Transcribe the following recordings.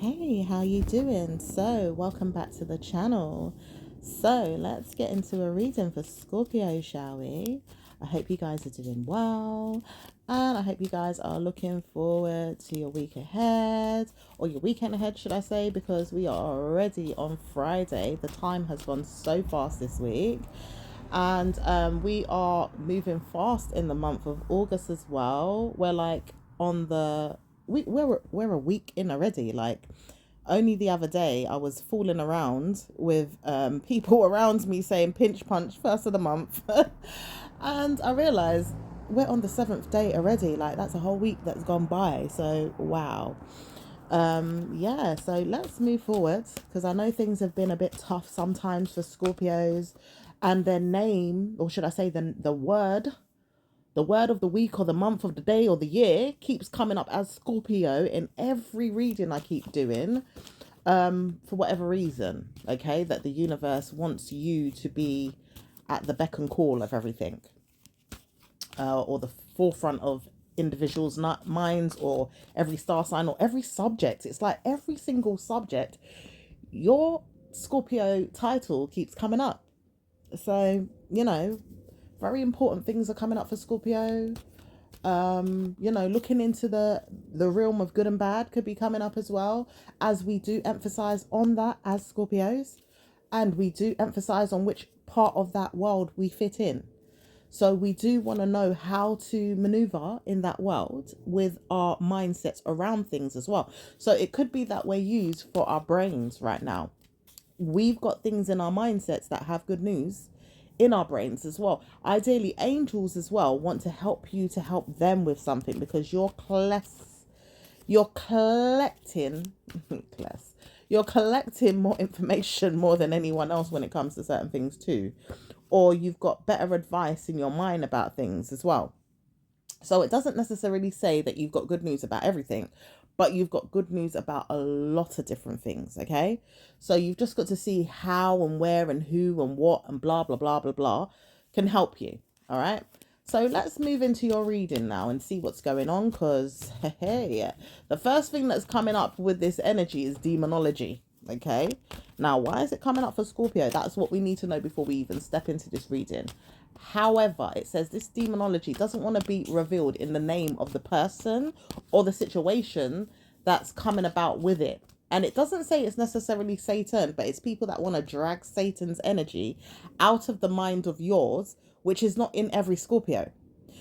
Hey, how you doing? So, welcome back to the channel. So, let's get into a reading for Scorpio, shall we? I hope you guys are doing well, and I hope you guys are looking forward to your week ahead, or your weekend ahead, should I say, because we are already on Friday. The time has gone so fast this week, and we are moving fast in the month of August as well. We're like on the we're a week in already. Like, only the other day I was fooling around with people around me saying pinch punch first of the month, and I realized we're on the seventh day already. Like, that's a whole week that's gone by. So wow. Yeah, so let's move forward, because I know things have been a bit tough sometimes for Scorpios, and their name, or should I say the word of the week or the month of the day or the year keeps coming up as Scorpio in every reading I keep doing, for whatever reason. Okay, that the universe wants you to be at the beck and call of everything, or the forefront of individuals' minds, or every star sign, or every subject. It's like every single subject, your Scorpio title keeps coming up. So, very important things are coming up for Scorpio. Looking into the realm of good and bad could be coming up as well, as we do emphasize on that as Scorpios, and we do emphasize on which part of that world we fit in. So we do want to know how to maneuver in that world with our mindsets around things as well. So it could be that we're used for our brains right now. We've got things in our mindsets that have good news in our brains as well. Ideally, angels as well want to help you to help them with something, because you're collecting class you're collecting more information more than anyone else when it comes to certain things too, or you've got better advice in your mind about things as well. So it doesn't necessarily say that you've got good news about everything, but you've got good news about a lot of different things. Okay, so you've just got to see how and where and who and what and blah blah blah blah blah can help you. All right, so let's move into your reading now and see what's going on, because hey, the first thing that's coming up with this energy is demonology. Okay, now why is it coming up for Scorpio? That's what we need to know before we even step into this reading. However, it says this demonology doesn't want to be revealed in the name of the person or the situation that's coming about with it. And it doesn't say it's necessarily Satan, but it's people that want to drag Satan's energy out of the mind of yours, which is not in every Scorpio.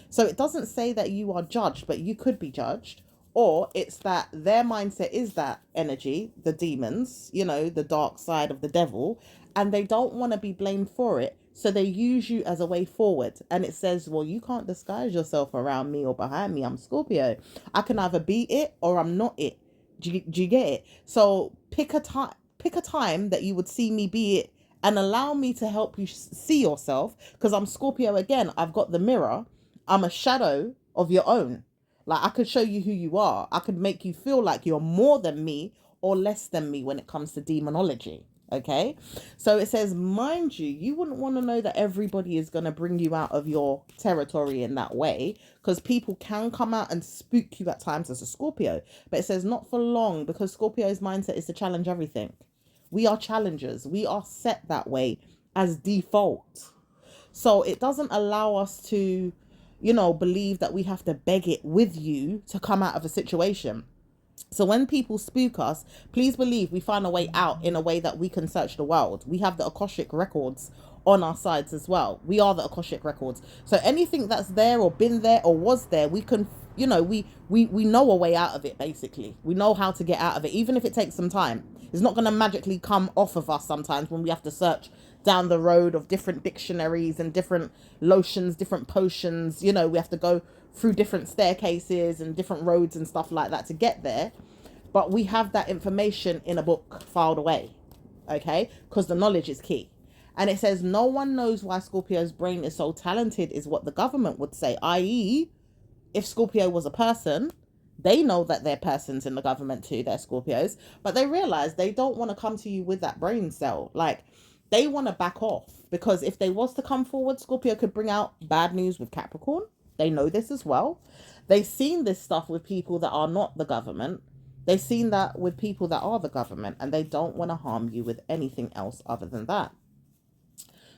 So it doesn't say that you are judged, but you could be judged. Or it's that their mindset is that energy, the demons, the dark side of the devil, and they don't want to be blamed for it. So they use you as a way forward. And it says, well, you can't disguise yourself around me or behind me. I'm Scorpio. I can either be it or I'm not it. Do you get it? So pick a time that you would see me be it, and allow me to help you see yourself, because I'm Scorpio again. I've got the mirror. I'm a shadow of your own. Like, I could show you who you are. I could make you feel like you're more than me or less than me when it comes to demonology. Okay. So it says, mind you, you wouldn't want to know that everybody is going to bring you out of your territory in that way, because people can come out and spook you at times as a Scorpio. But it says not for long, because Scorpio's mindset is to challenge everything. We are challengers. We are set that way as default. So it doesn't allow us to, believe that we have to beg it with you to come out of a situation. So when people spook us, please believe we find a way out in a way that we can search the world. We have the Akashic records on our sides as well. We are the Akashic records. So anything that's there or been there or was there, we can, we know a way out of it, basically. We know how to get out of it, even if it takes some time. It's not going to magically come off of us sometimes when we have to search down the road of different dictionaries and different lotions, different potions. We have to go through different staircases and different roads and stuff like that to get there. But we have that information in a book filed away, okay? Because the knowledge is key. And it says no one knows why Scorpio's brain is so talented, is what the government would say, i.e., if Scorpio was a person, they know that they're persons in the government too, they're Scorpios, but they realize they don't want to come to you with that brain cell. Like, they want to back off, because if they was to come forward, Scorpio could bring out bad news with Capricorn. They know this as well. They've seen this stuff with people that are not the government. They've seen that with people that are the government, and they don't want to harm you with anything else other than that.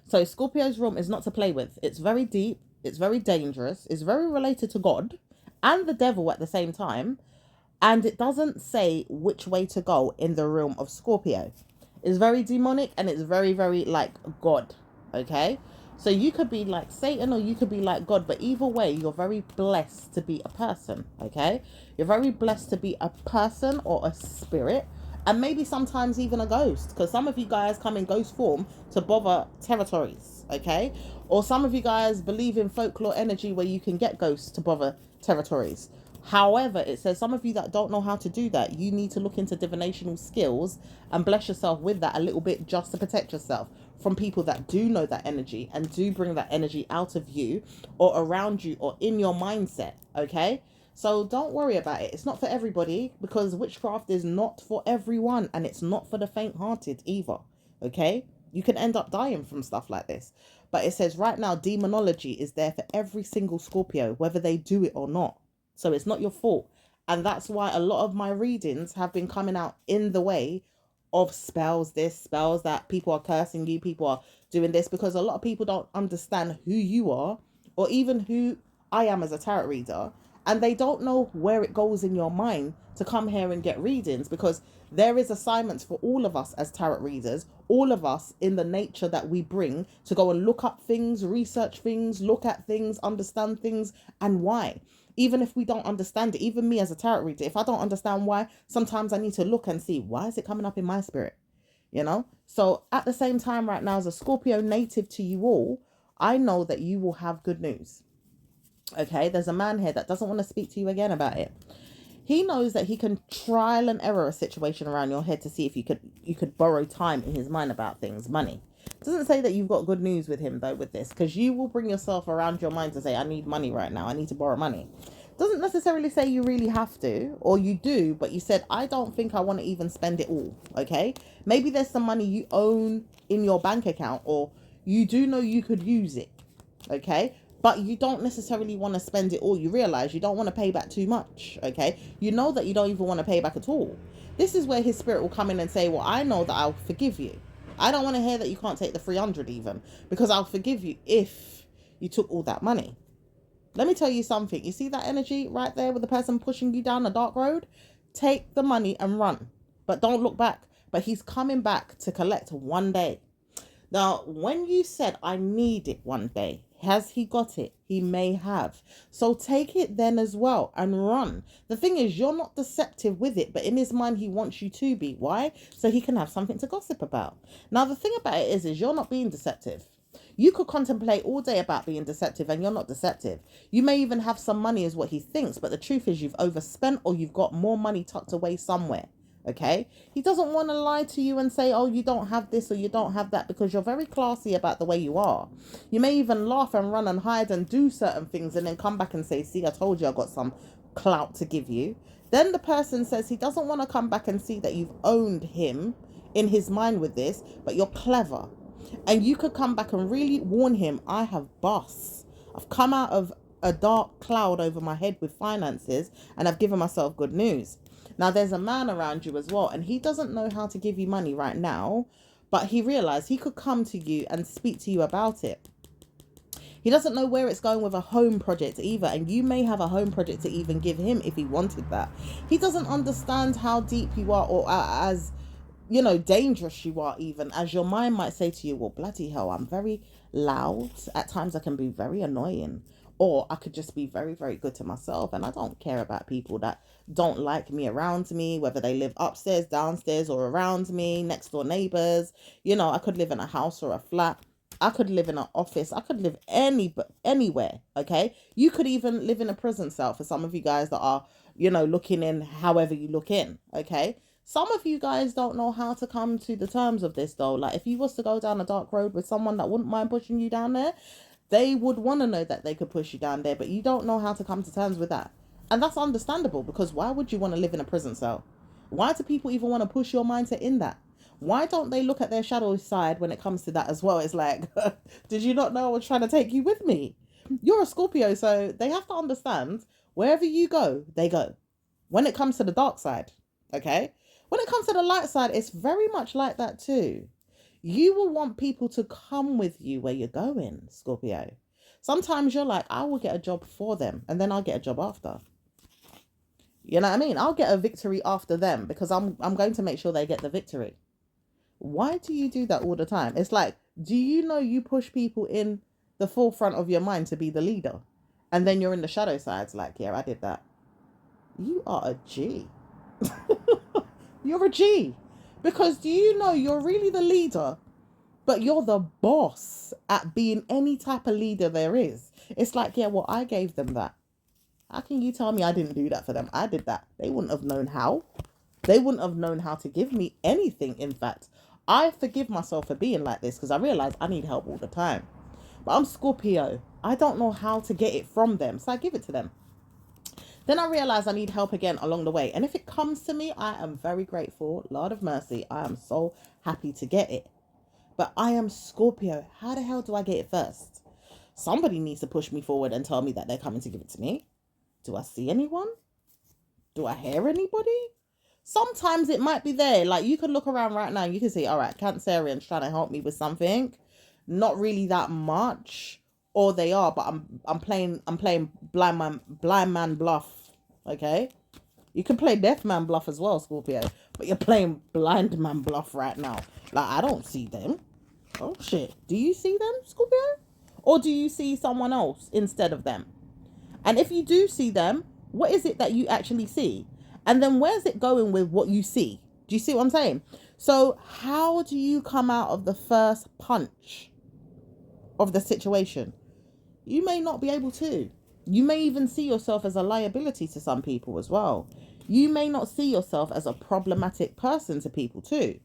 So Scorpio's realm is not to play with. It's very deep. It's very dangerous. It's very related to God and the devil at the same time. And it doesn't say which way to go in the realm of Scorpio. It's very demonic and it's very, very like God. Okay? So you could be like Satan or you could be like God, but either way, you're very blessed to be a person. Okay? You're very blessed to be a person or a spirit, and maybe sometimes even a ghost, because some of you guys come in ghost form to bother territories. Okay? Or some of you guys believe in folklore energy where you can get ghosts to bother territories. However, it says some of you that don't know how to do that, you need to look into divinational skills and bless yourself with that a little bit just to protect yourself from people that do know that energy and do bring that energy out of you or around you or in your mindset. Okay? So don't worry about it. It's not for everybody, because witchcraft is not for everyone, and it's not for the faint-hearted either. Okay? You can end up dying from stuff like this. But it says right now, demonology is there for every single Scorpio, whether they do it or not. So it's not your fault. And that's why a lot of my readings have been coming out in the way of spells this, spells that, people are cursing you, people are doing this, because a lot of people don't understand who you are or even who I am as a tarot reader. And they don't know where it goes in your mind to come here and get readings, because there is assignments for all of us as tarot readers, all of us in the nature that we bring to go and look up things, research things, look at things, understand things, and why. Even if we don't understand it, even me as a tarot reader, if I don't understand why, sometimes I need to look and see, why is it coming up in my spirit? You know? So at the same time right now, as a Scorpio native to you all, I know that you will have good news. Okay? There's a man here that doesn't want to speak to you again about it. He knows that he can trial and error a situation around your head to see if you could borrow time in his mind about things, money. Doesn't say that you've got good news with him though with this, because you will bring yourself around your mind to say, I need money right now, I need to borrow money. Doesn't necessarily say you really have to, or you do, but you said, I don't think I want to even spend it all. Okay? Maybe there's some money you own in your bank account, or you do know you could use it. Okay? But you don't necessarily want to spend it all. You realize you don't want to pay back too much. Okay? You know that you don't even want to pay back at all. This is where his spirit will come in and say, well, I know that I'll forgive you. I don't want to hear that you can't take the 300 even, because I'll forgive you if you took all that money. Let me tell you something. You see that energy right there with the person pushing you down a dark road? Take the money and run, but don't look back. But he's coming back to collect one day. Now, when you said, I need it one day, has he got it? He may have. So take it then as well and run. The thing is, you're not deceptive with it, but in his mind, he wants you to be. Why? So he can have something to gossip about. Now, the thing about it is you're not being deceptive. You could contemplate all day about being deceptive and you're not deceptive. You may even have some money is what he thinks, but the truth is you've overspent or you've got more money tucked away somewhere. Okay? He doesn't want to lie to you and say, oh, you don't have this or you don't have that, because you're very classy about the way you are. You may even laugh and run and hide and do certain things and then come back and say, see, I told you I got some clout to give you. Then the person says he doesn't want to come back and see that you've owned him in his mind with this, but you're clever. And you could come back and really warn him, I have boss. I've come out of a dark cloud over my head with finances and I've given myself good news. Now, there's a man around you as well, and he doesn't know how to give you money right now, but he realized he could come to you and speak to you about it. He doesn't know where it's going with a home project either, and you may have a home project to even give him if he wanted that. He doesn't understand how deep you are, or as dangerous you are, even as your mind might say to you, well, bloody hell, I'm very loud. At times I can be very annoying, or I could just be very, very good to myself. And I don't care about people that don't like me around me, whether they live upstairs, downstairs, or around me, next door neighbors. I could live in a house or a flat. I could live in an office. I could live anywhere. Okay. You could even live in a prison cell for some of you guys that are, looking in however you look in. Okay. Some of you guys don't know how to come to the terms of this though. Like if you was to go down a dark road with someone that wouldn't mind pushing you down there, they would want to know that they could push you down there, but you don't know how to come to terms with that. And that's understandable, because why would you want to live in a prison cell? Why do people even want to push your mindset in that? Why don't they look at their shadow side when it comes to that as well? It's like, did you not know I was trying to take you with me? You're a Scorpio, so they have to understand wherever you go, they go. When it comes to the dark side, Okay? When it comes to the light side, it's very much like that too. You will want people to come with you where you're going, Scorpio. Sometimes you're like, I will get a job for them and then I'll get a job after. You know what I mean? I'll get a victory after them because I'm going to make sure they get the victory. Why do you do that all the time? It's like, do you know you push people in the forefront of your mind to be the leader? And then you're in the shadow sides like, yeah, I did that. You are a G. You're a G. Because do you know you're really the leader, but you're the boss at being any type of leader there is. It's like, yeah, well, I gave them that. How can you tell me I didn't do that for them? I did that. They wouldn't have known how. They wouldn't have known how to give me anything. In fact, I forgive myself for being like this because I realize I need help all the time. But I'm Scorpio. I don't know how to get it from them, so I give it to them. Then I realize I need help again along the way. And if it comes to me, I am very grateful. Lord of mercy, I am so happy to get it. But I am Scorpio. How the hell do I get it first? Somebody needs to push me forward and tell me that they're coming to give it to me. Do I see anyone? Do I hear anybody? Sometimes it might be there. Like you could look around right now and you can see, all right, Cancerian's trying to help me with something. Not really that much. Or they are, but I'm playing blind man bluff. Okay? You can play deaf man bluff as well, Scorpio. But you're playing blind man bluff right now. Like I don't see them. Oh shit. Do you see them, Scorpio? Or do you see someone else instead of them? And if you do see them, what is it that you actually see? And then where's it going with what you see? Do you see what I'm saying? So how do you come out of the first punch of the situation? You may not be able to. You may even see yourself as a liability to some people as well. You may not see yourself as a problematic person to people too.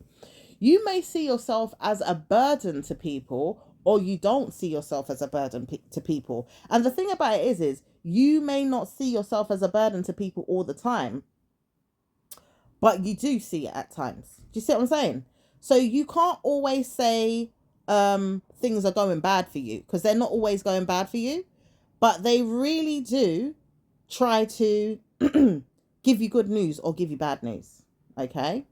You may see yourself as a burden to people, or you don't see yourself as a burden to people. And the thing about it is you may not see yourself as a burden to people all the time, but you do see it at times. Do you see what I'm saying? So you can't always say things are going bad for you, because they're not always going bad for you, but they really do try to give you good news or give you bad news. Okay?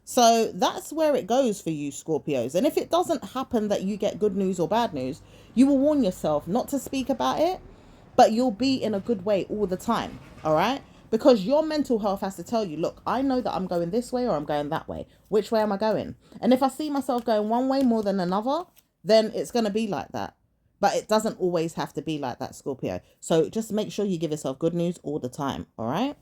So that's where it goes for you, Scorpios. And if it doesn't happen that you get good news or bad news, you will warn yourself not to speak about it, but you'll be in a good way all the time. All right? Because your mental health has to tell you, look, I know that I'm going this way or I'm going that way. Which way am I going? And if I see myself going one way more than another, then it's going to be like that. But it doesn't always have to be like that, Scorpio. So just make sure you give yourself good news all the time. All right?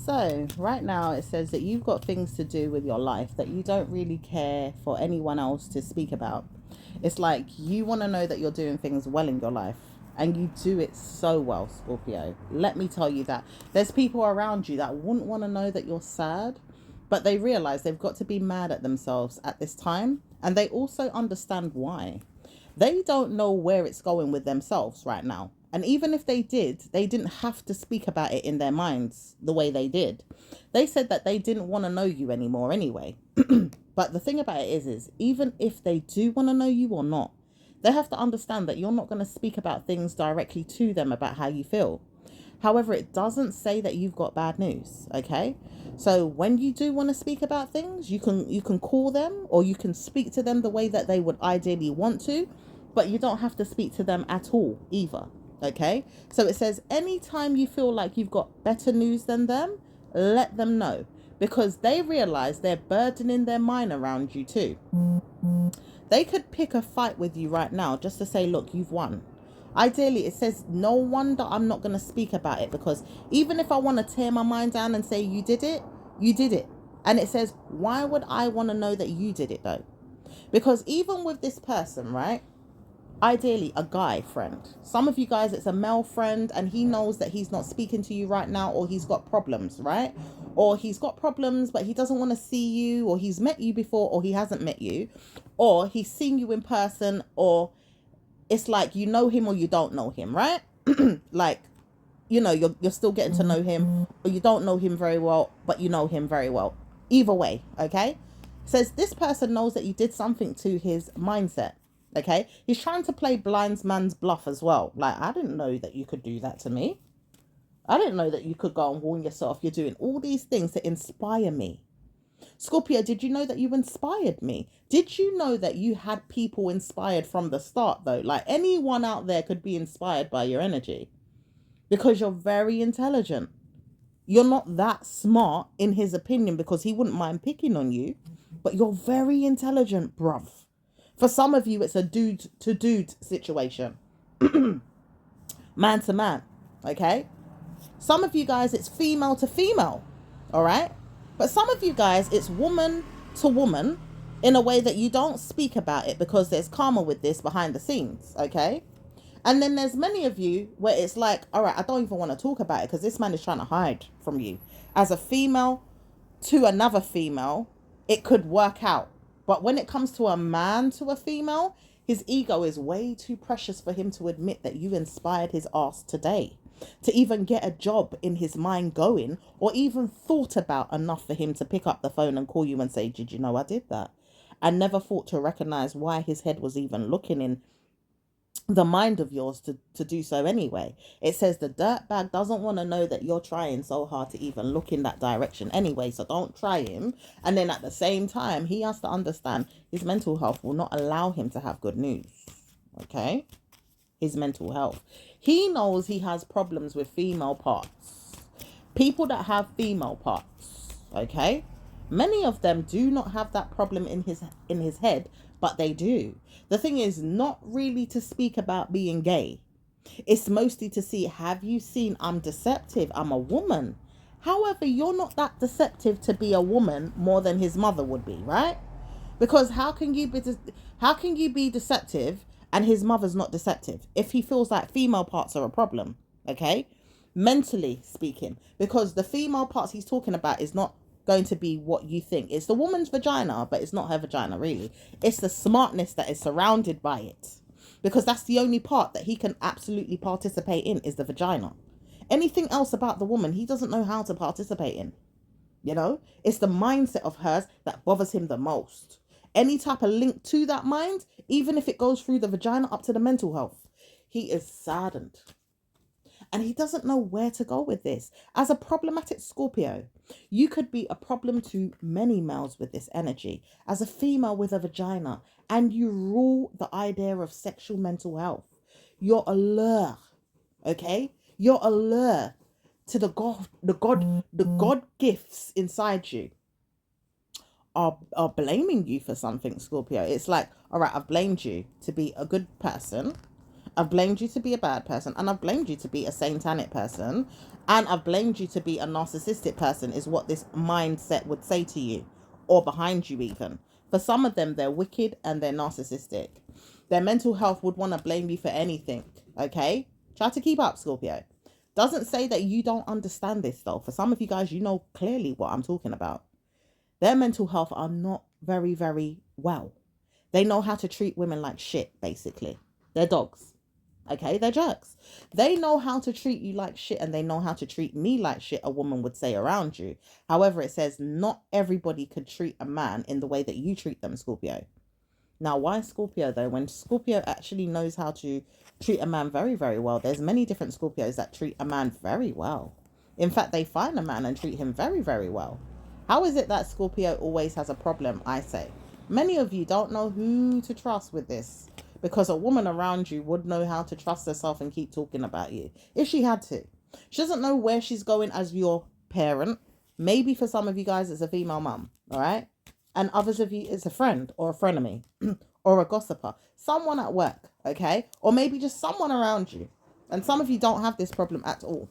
So right now it says that you've got things to do with your life that you don't really care for anyone else to speak about. It's like you want to know that you're doing things well in your life, and you do it so well, Scorpio. Let me tell you that. There's people around you that wouldn't want to know that you're sad, but they realize they've got to be mad at themselves at this time, and they also understand why. They don't know where it's going with themselves right now. And even if they did, they didn't have to speak about it in their minds the way they did. They said that they didn't want to know you anymore anyway. But the thing about it is even if they do want to know you or not, they have to understand that you're not going to speak about things directly to them about how you feel. However, it doesn't say that you've got bad news, okay? So when you do want to speak about things, you can call them, or you can speak to them the way that they would ideally want to, but you don't have to speak to them at all either. Okay, so it says anytime you feel like you've got better news than them, let them know, because they realize they're burdening their mind around you too. They could pick a fight with you right now just to say, look, you've won. Ideally, it says, no wonder I'm not going to speak about it, because even if I want to tear my mind down and say you did it, you did it. And it says, why would I want to know that you did it though? Because even with this person, right? Ideally a guy friend. Some of you guys, it's a male friend, and he knows that he's not speaking to you right now, or he's got problems, right? Or he's got problems but he doesn't want to see you, or he's met you before, or he hasn't met you, or he's seen you in person, or it's like you know him or you don't know him, right? Like, you know, you're still getting to know him, or you don't know him very well but you know him very well. Either way, okay? Says this person knows that you did something to his mindset. Okay, he's trying to play blind man's bluff as well. Like, I didn't know that you could do that to me. I didn't know that you could go and warn yourself. You're doing all these things to inspire me. Scorpio, did you know that you inspired me? Did you know that you had people inspired from the start, though? Like, anyone out there could be inspired by your energy because you're very intelligent. You're not that smart in his opinion because he wouldn't mind picking on you, but you're very intelligent, bruv. For some of you, it's a dude to dude situation, man to man, okay? Some of you guys, it's female to female, all right? But some of you guys, it's woman to woman in a way that you don't speak about it because there's karma with this behind the scenes, okay? And then there's many of you where it's like, all right, I don't even want to talk about it because this man is trying to hide from you. As a female to another female, it could work out. But when it comes to a man to a female, his ego is way too precious for him to admit that you inspired his ass today. To even get a job in his mind going, or even thought about enough for him to pick up the phone and call you and say, did you know I did that? And never thought to recognize why his head was even looking in the mind of yours to do so anyway. It says the dirtbag doesn't want to know that you're trying so hard to even look in that direction anyway, so don't try him. And then at the same time, he has to understand his mental health will not allow him to have good news, okay? His mental health. He knows he has problems with female parts. People that have female parts, okay? Many of them do not have that problem in his head, but they do. The thing is not really to speak about being gay. It's mostly to see, have you seen I'm deceptive? I'm a woman. However, you're not that deceptive to be a woman more than his mother would be, right? Because how can you be deceptive and his mother's not deceptive if he feels like female parts are a problem, okay? Mentally speaking, because the female parts he's talking about is not going to be what you think. It's the woman's vagina, but it's not her vagina really. It's the smartness that is surrounded by it, because that's the only part that he can absolutely participate in is the vagina. Anything else about the woman he doesn't know how to participate in. You know, it's the mindset of hers that bothers him the most. Any type of link to that mind, even if it goes through the vagina up to the mental health, he is saddened. And he doesn't know where to go with this. As a problematic Scorpio, you could be a problem to many males with this energy. As a female with a vagina, and you rule the idea of sexual mental health. You're a lure, okay? You're a lure to the God gifts inside you are blaming you for something, Scorpio. It's like, all right, I've blamed you to be a good person. I've blamed you to be a bad person, and I've blamed you to be a satanic person, and I've blamed you to be a narcissistic person, is what this mindset would say to you, or behind you even. For some of them, they're wicked and they're narcissistic. Their mental health would want to blame you for anything, okay? Try to keep up, Scorpio. Doesn't say that you don't understand this, though. For some of you guys, you know clearly what I'm talking about. Their mental health are not very, very well. They know how to treat women like shit, basically. They're dogs. Okay, they're jerks. They know how to treat you like shit, and they know how to treat me like shit, a woman would say around you. However, it says not everybody could treat a man in the way that you treat them, Scorpio. Now, why Scorpio, though? When Scorpio actually knows how to treat a man very, very well, there's many different Scorpios that treat a man very well. In fact, they find a man and treat him very, very well. How is it that Scorpio always has a problem, I say? Many of you don't know who to trust with this, because a woman around you would know how to trust herself and keep talking about you if she had to. She doesn't know where she's going as your parent. Maybe for some of you guys, it's a female mum, all right? And others of you, it's a friend or a frenemy or a gossiper, someone at work, okay? Or maybe just someone around you. And some of you don't have this problem at all.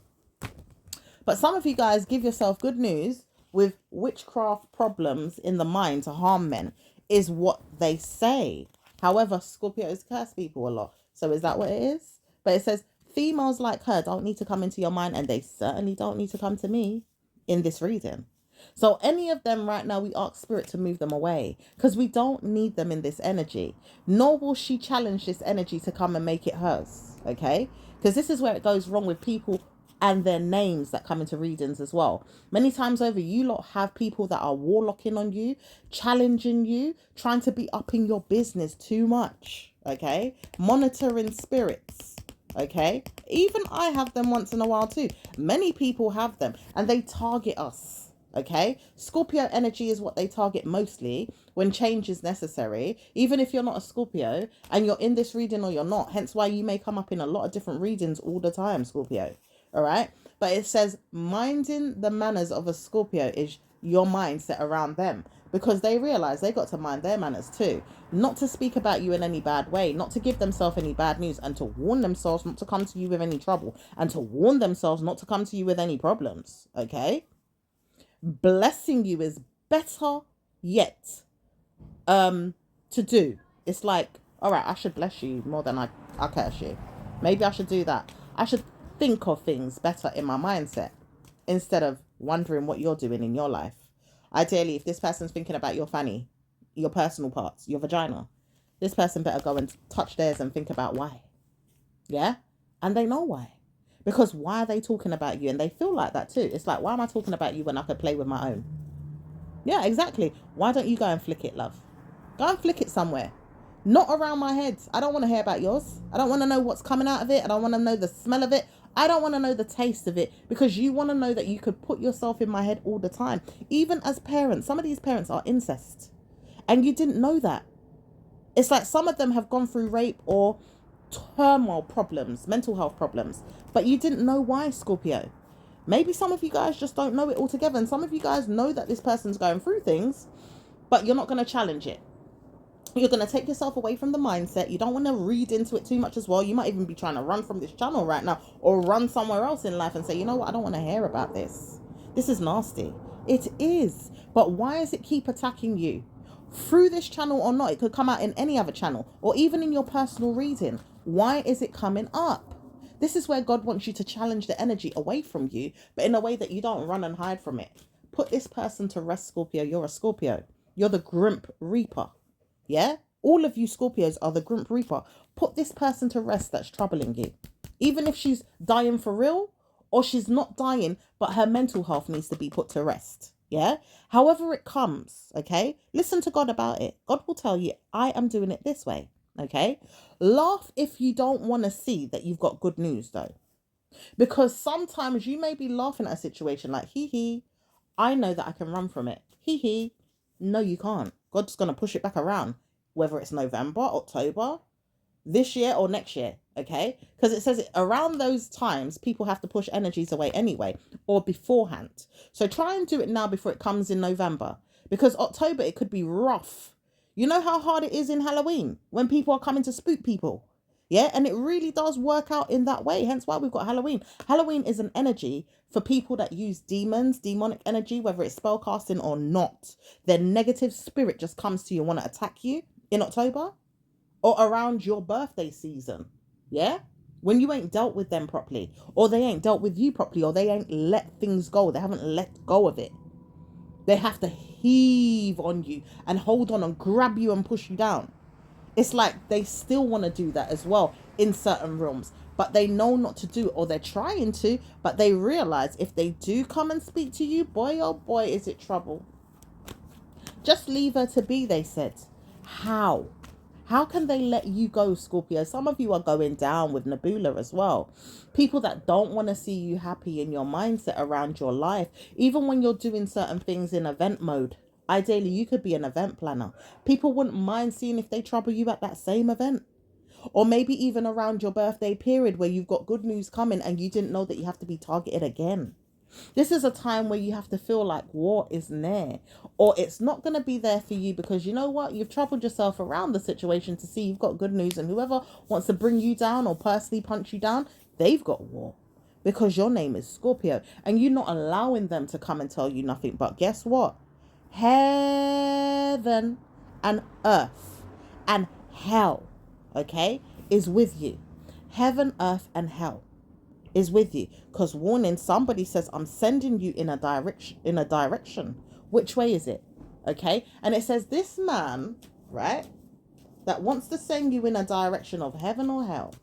But some of you guys give yourself good news with witchcraft problems in the mind to harm men, is what they say. However, Scorpios curse people a lot. So is that what it is? But it says females like her don't need to come into your mind, and they certainly don't need to come to me in this reading. So any of them right now, we ask Spirit to move them away, because we don't need them in this energy. Nor will she challenge this energy to come and make it hers, okay? Because this is where it goes wrong with people and their names that come into readings as well. Many times over, you lot have people that are warlocking on you, challenging you, trying to be up in your business too much, okay? Monitoring spirits, Okay, even I have them once in a while too. Many people have them, and they target us. Okay, Scorpio energy is what they target mostly when change is necessary. Even if you're not a Scorpio and you're in this reading or you're not, hence why you may come up in a lot of different readings all the time, Scorpio. All right, but it says minding the manners of a Scorpio is your mindset around them, because they realize they got to mind their manners too, not to speak about you in any bad way, not to give themselves any bad news, and to warn themselves not to come to you with any trouble, and to warn themselves not to come to you with any problems. Okay, blessing you is better yet to do. It's like, all right, I should bless you more than I curse you. Maybe I should do that. I should think of things better in my mindset instead of wondering what you're doing in your life. Ideally, if this person's thinking about your fanny, your personal parts, your vagina, this person better go and touch theirs and think about why. Yeah? And they know why. Because why are they talking about you? And they feel like that too. It's like, why am I talking about you when I could play with my own? Yeah, exactly. Why don't you go and flick it, love? Go and flick it somewhere. Not around my head. I don't want to hear about yours. I don't want to know what's coming out of it. I don't want to know the smell of it. I don't want to know the taste of it, because you want to know that you could put yourself in my head all the time. Even as parents, some of these parents are incest. And you didn't know that. It's like some of them have gone through rape or turmoil problems, mental health problems, but you didn't know why, Scorpio. Maybe some of you guys just don't know it altogether, and some of you guys know that this person's going through things, but you're not going to challenge it. You're going to take yourself away from the mindset. You don't want to read into it too much as well. You might even be trying to run from this channel right now, or run somewhere else in life and say, you know what, I don't want to hear about this. This is nasty. It is. But why does it keep attacking you? Through this channel or not, it could come out in any other channel, or even in your personal reading. Why is it coming up? This is where God wants you to challenge the energy away from you, but in a way that you don't run and hide from it. Put this person to rest, Scorpio. You're a Scorpio. You're the Grimp Reaper. Yeah? All of you Scorpios are the Grimp Reaper. Put this person to rest that's troubling you. Even if she's dying for real, or she's not dying, but her mental health needs to be put to rest. Yeah? However it comes, okay? Listen to God about it. God will tell you, I am doing it this way, okay? Laugh if you don't want to see that you've got good news, though. Because sometimes you may be laughing at a situation like, hee hee, I know that I can run from it. Hee hee. No, you can't. God's going to push it back around, whether it's November, October, this year or next year, okay? Because it says around those times, people have to push energies away anyway, or beforehand. So try and do it now before it comes in November, because October, it could be rough. You know how hard it is in Halloween when people are coming to spook people? Yeah, and it really does work out in that way. Hence why we've got Halloween. Halloween is an energy for people that use demons, demonic energy, whether it's spellcasting or not. Their negative spirit just comes to you and want to attack you in October or around your birthday season. Yeah? When you ain't dealt with them properly, or they ain't dealt with you properly, or they ain't let things go. They haven't let go of it. They have to heave on you and hold on and grab you and push you down. It's like they still want to do that as well in certain realms, but they know not to do it, or they're trying to, but they realize if they do come and speak to you, boy, oh boy, is it trouble. Just leave her to be, they said. How? How can they let you go, Scorpio? Some of you are going down with Nebula as well. People that don't want to see you happy in your mindset around your life, even when you're doing certain things in event mode. Ideally, you could be an event planner. People wouldn't mind seeing if they trouble you at that same event. Or maybe even around your birthday period where you've got good news coming and you didn't know that you have to be targeted again. This is a time where you have to feel like war is near, or it's not going to be there for you, because you know what? You've troubled yourself around the situation to see you've got good news, and whoever wants to bring you down or personally punch you down, they've got war, because your name is Scorpio and you're not allowing them to come and tell you nothing. But guess what? Heaven and earth and hell, okay, is with you. Heaven, earth and hell is with you, because warning, somebody says I'm sending you in a direction. Which way is it? Okay, and it says this man, right, that wants to send you in a direction of heaven or hell,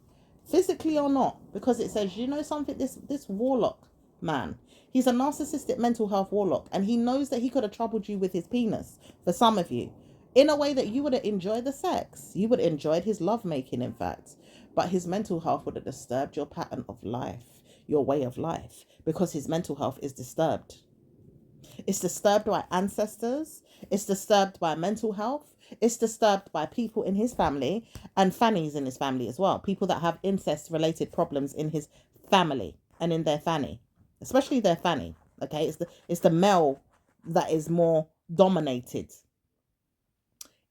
physically or not, because it says, you know something, this warlock man, he's a narcissistic mental health warlock, and he knows that he could have troubled you with his penis, for some of you, in a way that you would have enjoyed the sex, you would have enjoyed his love making, in fact. but his mental health would have disturbed your pattern of life, your way of life, because his mental health is disturbed. It's disturbed by ancestors. It's disturbed by mental health. It's disturbed by people in his family and fannies in his family as well. People that have incest related problems in his family and in their fanny, especially their fanny. Okay, it's the male that is more dominated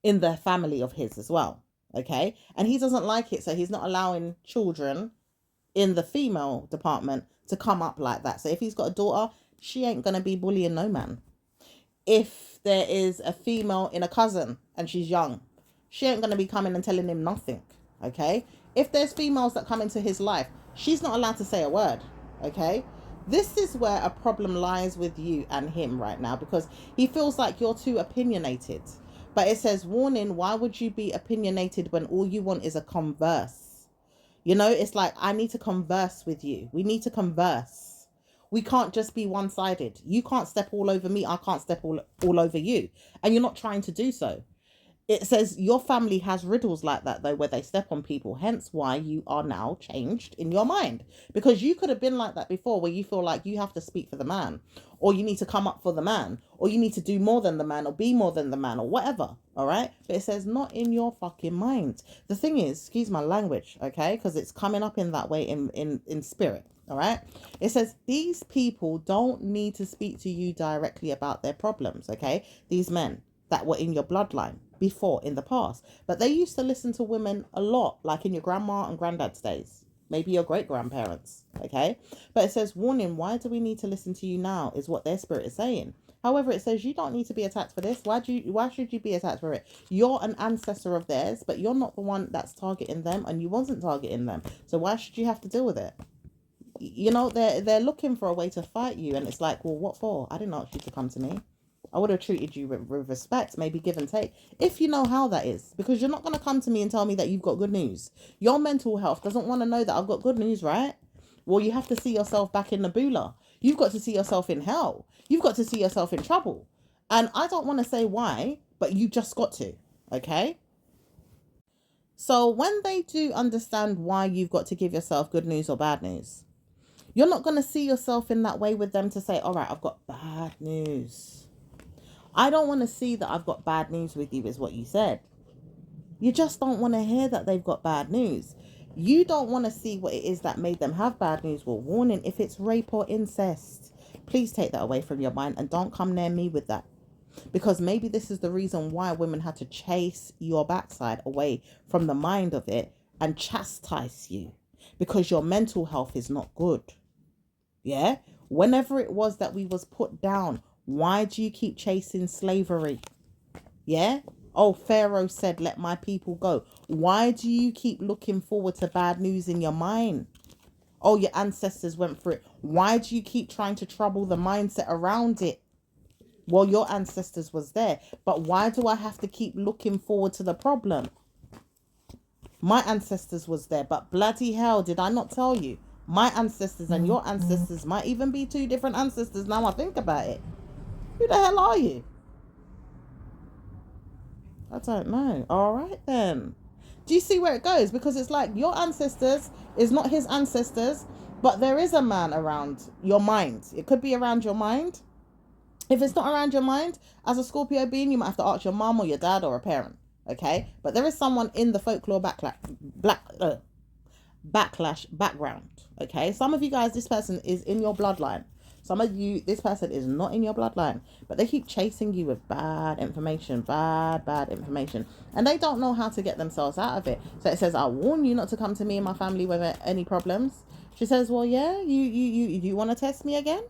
in the family of his as well. Okay, and he doesn't like it, so he's not allowing children in the female department to come up like that. So if he's got a daughter, she ain't gonna be bullying no man. If there is a female in a cousin and she's young, she ain't gonna be coming and telling him nothing. Okay, if there's females that come into his life, she's not allowed to say a word. Okay, this is where a problem lies with you and him right now, because he feels like you're too opinionated. But it says, warning, why would you be opinionated when all you want is a converse? You know, it's like, I need to converse with you. We need to converse. We can't just be one-sided. You can't step all over me. I can't step all over you. And you're not trying to do so. It says your family has riddles like that, though, where they step on people. Hence why you are now changed in your mind. Because you could have been like that before, where you feel like you have to speak for the man, or you need to come up for the man, or you need to do more than the man, or be more than the man, or whatever. All right. But it says not in your fucking mind. The thing is, excuse my language, okay? Because it's coming up in that way in spirit. All right. It says these people don't need to speak to you directly about their problems. Okay. These men that were in your bloodline before in the past, but they used to listen to women a lot, like in your grandma and granddad's days, maybe your great grandparents. Okay. But it says, warning, why do we need to listen to you now, is what their spirit is saying. However, it says you don't need to be attacked for this. Why should you be attacked for it? You're an ancestor of theirs, but you're not the one that's targeting them, and you wasn't targeting them. So why should you have to deal with it? You know, they're looking for a way to fight you, and it's like, well, what for? I didn't ask you to come to me. I would have treated you with respect, maybe give and take, if you know how that is. Because you're not going to come to me and tell me that you've got good news. Your mental health doesn't want to know that I've got good news, right? Well, you have to see yourself back in the boolah. You've got to see yourself in hell. You've got to see yourself in trouble. And I don't want to say why, but you just got to, okay? So when they do understand why you've got to give yourself good news or bad news, you're not going to see yourself in that way with them to say, all right, I've got bad news. I don't want to see that I've got bad news with you, is what you said. You just don't want to hear that they've got bad news. You don't want to see what it is that made them have bad news. Well, warning, if it's rape or incest, please take that away from your mind and don't come near me with that. Because maybe this is the reason why women had to chase your backside away from the mind of it and chastise you. Because your mental health is not good. Yeah? Whenever it was that we was put down, why do you keep chasing slavery? Yeah? Oh, Pharaoh said, let my people go. Why do you keep looking forward to bad news in your mind? Oh, your ancestors went through it. Why do you keep trying to trouble the mindset around it? Well, your ancestors was there. But why do I have to keep looking forward to the problem? My ancestors was there. But bloody hell, did I not tell you? My ancestors and your ancestors might even be two different ancestors now I think about it. Who the hell are you? I don't know. All right, then. Do you see where it goes? Because it's like your ancestors is not his ancestors, but there is a man around your mind. It could be around your mind. If it's not around your mind, as a Scorpio being, you might have to ask your mom or your dad or a parent. Okay? But there is someone in the folklore backlash background. Okay? Some of you guys, this person is in your bloodline. Some of you, this person is not in your bloodline, but they keep chasing you with bad information, bad information, and they don't know how to get themselves out of it. So it says, I warn you not to come to me and my family with any problems. She says, well, yeah, you want to test me again?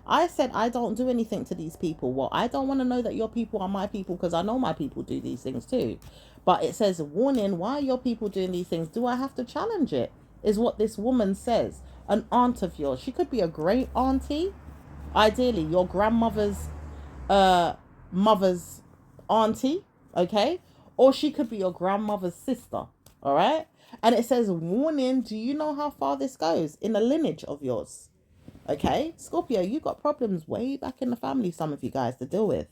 I said, I don't do anything to these people. Well, I don't want to know that your people are my people, because I know my people do these things too. But it says, warning, why are your people doing these things? Do I have to challenge it? Is what this woman says. An aunt of yours. She could be a great auntie. Ideally, your grandmother's mother's auntie. Okay? Or she could be your grandmother's sister. All right? And it says, warning, do you know how far this goes in a lineage of yours? Okay? Scorpio, you got problems way back in the family, some of you guys, to deal with.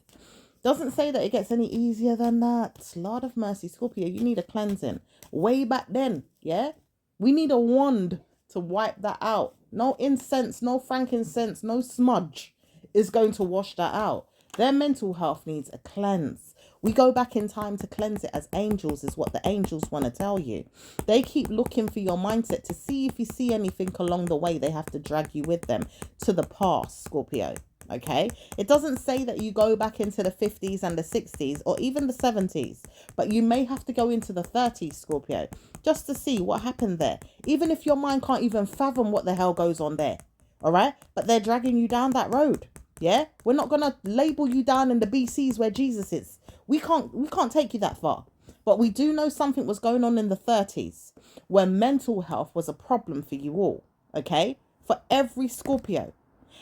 Doesn't say that it gets any easier than that. Lord of mercy, Scorpio, you need a cleansing. Way back then, yeah? We need a wand to wipe that out. No incense, no frankincense, no smudge is going to wash that out. Their mental health needs a cleanse. We go back in time to cleanse it as angels, is what the angels want to tell you. They keep looking for your mindset to see if you see anything along the way. They have to drag you with them to the past, Scorpio. Okay, it doesn't say that you go back into the 50s and the 60s or even the 70s, but you may have to go into the 30s, Scorpio, just to see what happened there, even if your mind can't even fathom what the hell goes on there. All right, but they're dragging you down that road. Yeah, we're not gonna label you down in the BCs where Jesus is. We can't take you that far, but we do know something was going on in the 30s where mental health was a problem for you all. Okay, for every Scorpio.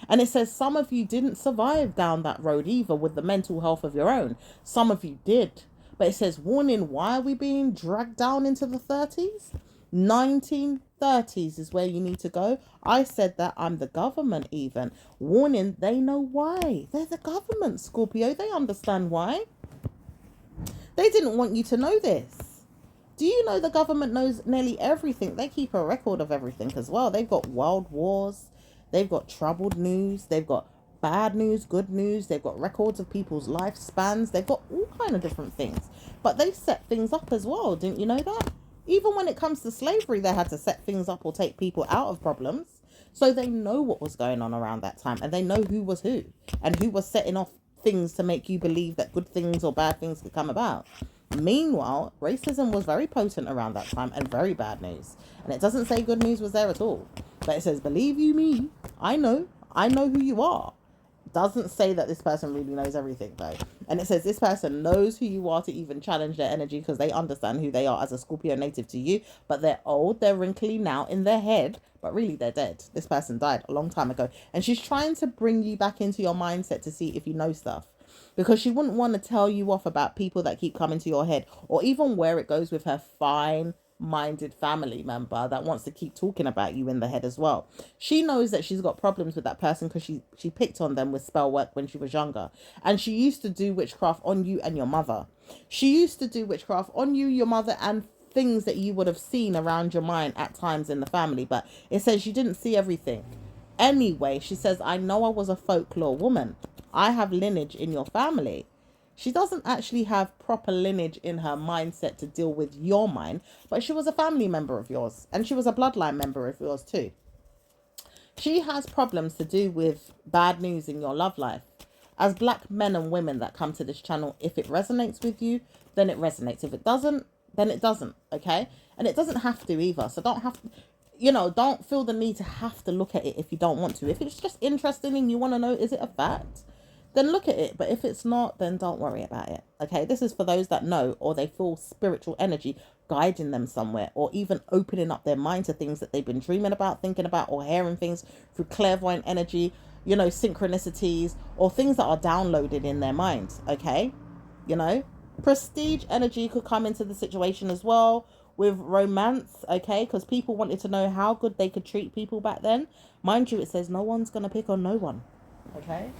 And it says some of you didn't survive down that road either with the mental health of your own. Some of you did. But it says, warning, why are we being dragged down into the 30s? 1930s is where you need to go. I said that I'm the government even. Warning, they know why. They're the government, Scorpio. They understand why. They didn't want you to know this. Do you know the government knows nearly everything? They keep a record of everything as well. They've got world wars. They've got troubled news. They've got bad news, good news. They've got records of people's lifespans. They've got all kind of different things. But they set things up as well. Didn't you know that? Even when it comes to slavery, they had to set things up or take people out of problems. So they know what was going on around that time. And they know who was who. And who was setting off things to make you believe that good things or bad things could come about. Meanwhile, racism was very potent around that time and very bad news. And it doesn't say good news was there at all. But it says, believe you me, I know who you are. Doesn't say that this person really knows everything though. And it says this person knows who you are to even challenge their energy because they understand who they are as a Scorpio native to you. But they're old, they're wrinkly now in their head, but really they're dead. This person died a long time ago. And she's trying to bring you back into your mindset to see if you know stuff. Because she wouldn't want to tell you off about people that keep coming to your head, or even where it goes with her fine-minded family member that wants to keep talking about you in the head as well. She knows that she's got problems with that person because she picked on them with spell work when she was younger. And she used to do witchcraft on you and your mother. She used to do witchcraft on you, your mother, and things that you would have seen around your mind at times in the family. But it says you didn't see everything. Anyway, she says, I know I was a folklore woman. I have lineage in your family. She doesn't actually have proper lineage in her mindset to deal with your mind, but she was a family member of yours, and she was a bloodline member of yours too. She has problems to do with bad news in your love life. As black men and women that come to this channel, if it resonates with you, then it resonates. If it doesn't, then it doesn't, okay? And it doesn't have to either, so don't feel the need to have to look at it if you don't want to. If it's just interesting and you want to know, is it a fact? Then look at it. But if it's not, then don't worry about it. Okay, this is for those that know, or they feel spiritual energy guiding them somewhere, or even opening up their mind to things that they've been dreaming about, thinking about, or hearing things through clairvoyant energy, synchronicities, or things that are downloaded in their minds. Okay, prestige energy could come into the situation as well with romance. Okay, because people wanted to know how good they could treat people back then. Mind you, it says no one's gonna pick on no one. Okay,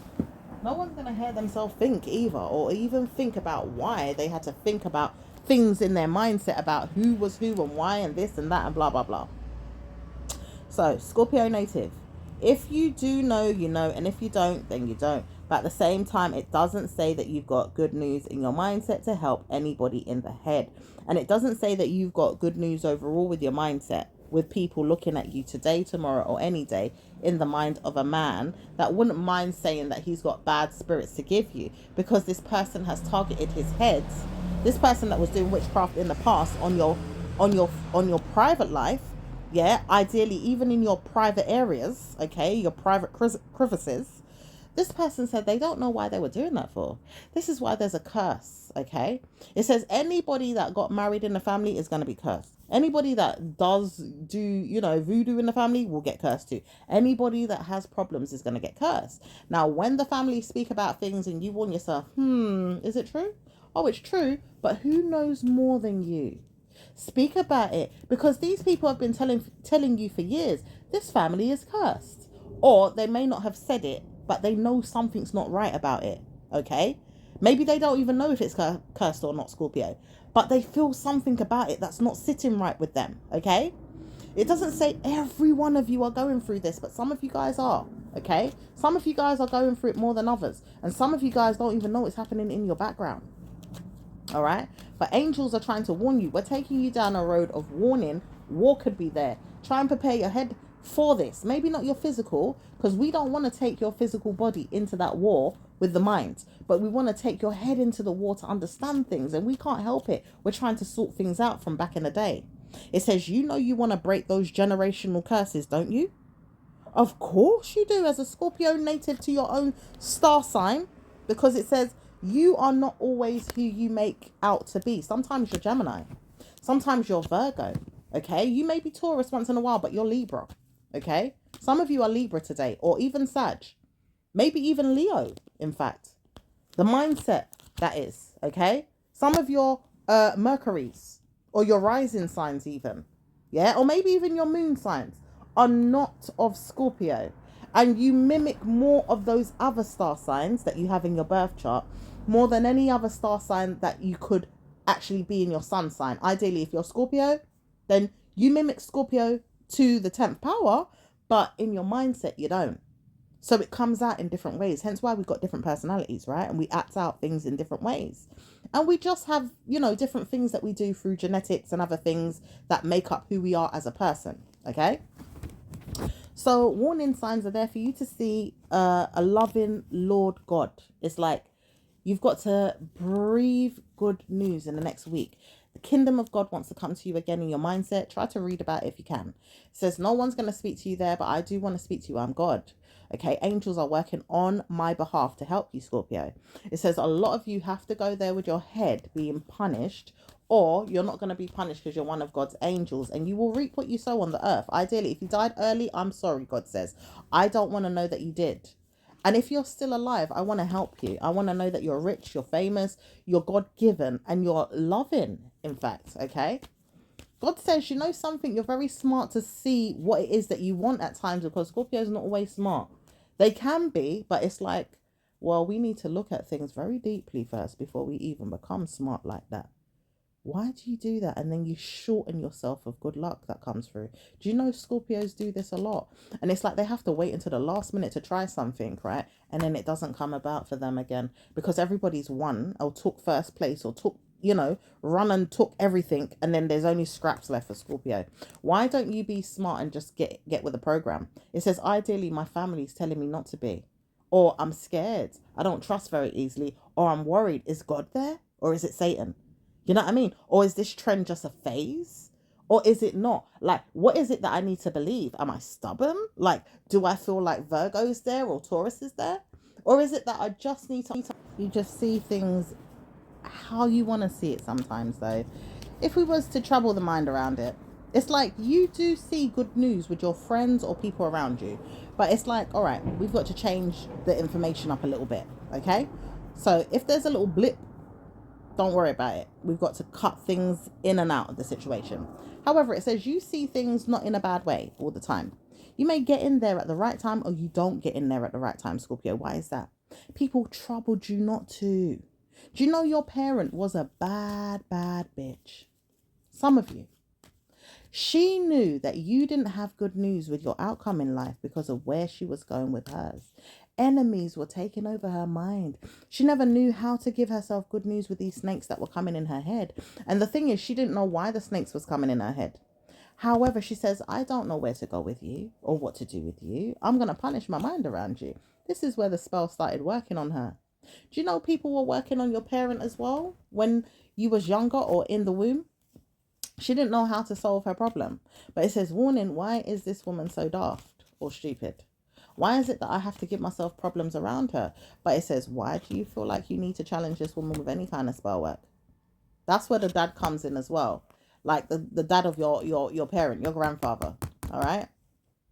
no one's going to hear themselves think either, or even think about why they had to think about things in their mindset about who was who and why and this and that and blah, blah, blah. So, Scorpio native, if you do know, you know, and if you don't, then you don't. But at the same time, it doesn't say that you've got good news in your mindset to help anybody in the head. And it doesn't say that you've got good news overall with your mindset, with people looking at you today, tomorrow, or any day in the mind of a man that wouldn't mind saying that he's got bad spirits to give you, because this person has targeted his heads. This person that was doing witchcraft in the past on your private life, yeah, ideally even in your private areas, okay, your private crevices. This person said they don't know why they were doing that for. This is why there's a curse, okay? It says anybody that got married in the family is going to be cursed. Anybody that does do, voodoo in the family will get cursed too. Anybody that has problems is going to get cursed. Now, when the family speak about things and you warn yourself, is it true? Oh, it's true, but who knows more than you? Speak about it, because these people have been telling you for years, this family is cursed. Or they may not have said it, but they know something's not right about it, okay? Maybe they don't even know if it's cursed or not, Scorpio, but they feel something about it that's not sitting right with them, okay? It doesn't say every one of you are going through this, but some of you guys are, okay? Some of you guys are going through it more than others. And some of you guys don't even know it's happening in your background, all right? But angels are trying to warn you. We're taking you down a road of warning. War could be there. Try and prepare your head for this. Maybe not your physical, because we don't want to take your physical body into that war with the mind. But we want to take your head into the war to understand things. And we can't help it. We're trying to sort things out from back in the day. It says, you know, you want to break those generational curses, don't you? Of course you do, as a Scorpio native to your own star sign, because it says you are not always who you make out to be. Sometimes you're Gemini. Sometimes you're Virgo. Okay. You may be Taurus once in a while, but you're Libra. Okay. Some of you are Libra today, or even Sag. Maybe even Leo, in fact. The mindset, that is. Okay. Some of your Mercuries, or your rising signs even, yeah, or maybe even your moon signs are not of Scorpio, and you mimic more of those other star signs that you have in your birth chart more than any other star sign that you could actually be in your sun sign. Ideally, if you're Scorpio, then you mimic Scorpio to the 10th power, but in your mindset you don't. So it comes out in different ways. Hence why we've got different personalities, right? And we act out things in different ways. And we just have, you know, different things that we do through genetics and other things that make up who we are as a person. Okay? So warning signs are there for you to see a loving Lord God. It's like you've got to breathe good news in the next week. The kingdom of God wants to come to you again in your mindset. Try to read about it if you can. It says, no one's going to speak to you there, but I do want to speak to you. I'm God. Okay, angels are working on my behalf to help you, Scorpio. It says a lot of you have to go there with your head being punished, or you're not going to be punished because you're one of God's angels, and you will reap what you sow on the earth. Ideally, if you died early, I'm sorry, God says. I don't want to know that you did. And if you're still alive, I want to help you. I want to know that you're rich, you're famous, you're God-given, and you're loving, in fact, okay? God says, you know something, you're very smart to see what it is that you want at times, because Scorpio's not always smart. They can be, but it's like, well, we need to look at things very deeply first before we even become smart like that. Why do you do that? And then you shorten yourself of good luck that comes through. Do you know Scorpios do this a lot? And it's like they have to wait until the last minute to try something, right? And then it doesn't come about for them again because everybody's won or took first place or took, you know, run and took everything. And then there's only scraps left for Scorpio. Why don't you be smart and just get with the program? It says, ideally, my family's telling me not to be. Or I'm scared. I don't trust very easily. Or I'm worried. Is God there? Or is it Satan? You know what I mean? Or is this trend just a phase? Or is it not? Like, what is it that I need to believe? Am I stubborn? Like, do I feel like Virgo's there or Taurus is there? Or is it that I just need to... You just see things how you want to see it sometimes, though. If we was to trouble the mind around it, it's like you do see good news with your friends or people around you. But it's like, all right, we've got to change the information up a little bit, okay? So if there's a little blip, don't worry about it. We've got to cut things in and out of the situation. However, it says you see things not in a bad way all the time. You may get in there at the right time or you don't get in there at the right time, Scorpio. Why is that? People troubled you not to. Do you know your parent was a bad bitch? Some of you. She knew that you didn't have good news with your outcome in life because of where she was going with hers. Enemies were taking over her mind. She never knew how to give herself good news with these snakes that were coming in her head. And the thing is, she didn't know why the snakes was coming in her head. However, she says, I don't know where to go with you or what to do with you. I'm going to punish my mind around you. This is where the spell started working on her. Do you know people were working on your parent as well when you was younger or in the womb? She didn't know how to solve her problem. But it says, warning, why is this woman so daft or stupid? Why is it that I have to give myself problems around her? But it says, why do you feel like you need to challenge this woman with any kind of spell work? That's where the dad comes in as well. Like the dad of your parent, your grandfather. All right.